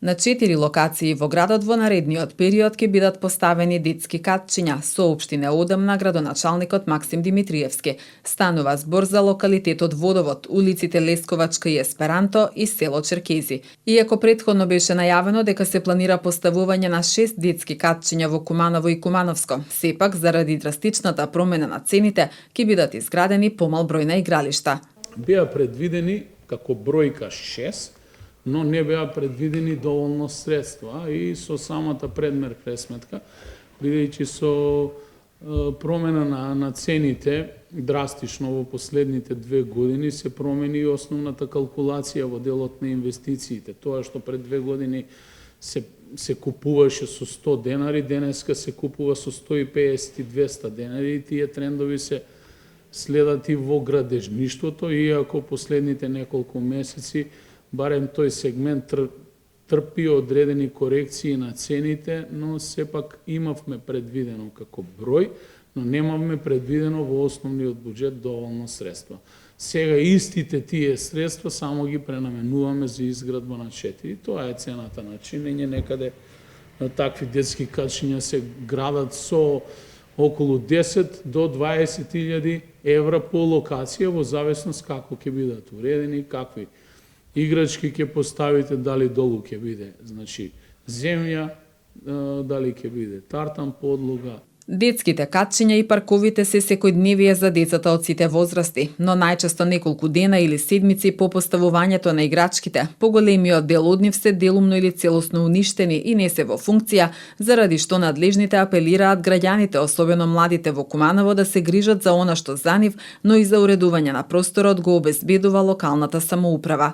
На 4 локации во градот во наредниот период ќе бидат поставени детски катчиња, соопшти неодамна градоначалникот Максим Димитриевски. Станува збор за локалитетот Водовод, улиците Лесковачка и Есперанто и село Черкези. Иако претходно беше најавено дека се планира поставување на 6 детски катчиња во Куманово и Кумановско, сепак заради драстичната промена на цените ќе бидат изградени помал број на игралишта. Беа предвидени како бројка 6, но не беа предвидени доволно средства и со самата предмер пресметка, бидејќи со промена на цените драстично во последните 2 години се промени и основната калкулација во делот на инвестициите. Тоа што пред 2 години се купуваше со 100 денари, денеска се купува со 150 и 200 денари и тие трендови се следат и во градежништвото, иако последните неколку месеци барем тој сегмент трпи одредени корекции на цените, но сепак имавме предвидено како број, но немавме предвидено во основниот буџет доволно средства. Сега истите тие средства само ги пренаменуваме за изградба на 4. Тоа е цената на чинење. Некаде такви детски катчиња се градат со околу 10 до 20.000 евра по локација, во зависност како ќе бидат уредени, какви играчки ќе поставите, дали долу ќе биде, значи, земја, дали ќе биде тартан подлога. Детските катчиња и парковите се секојдневие за децата од сите возрасти, но најчесто неколку дена или седмици по поставувањето на играчките. Поголемиот дел од нив се делумно или целосно уништени и не се во функција, заради што надлежните апелираат граѓаните, особено младите во Куманово, да се грижат за она што за нив, но и за уредување на просторот го обезбедува локалната самоуправа.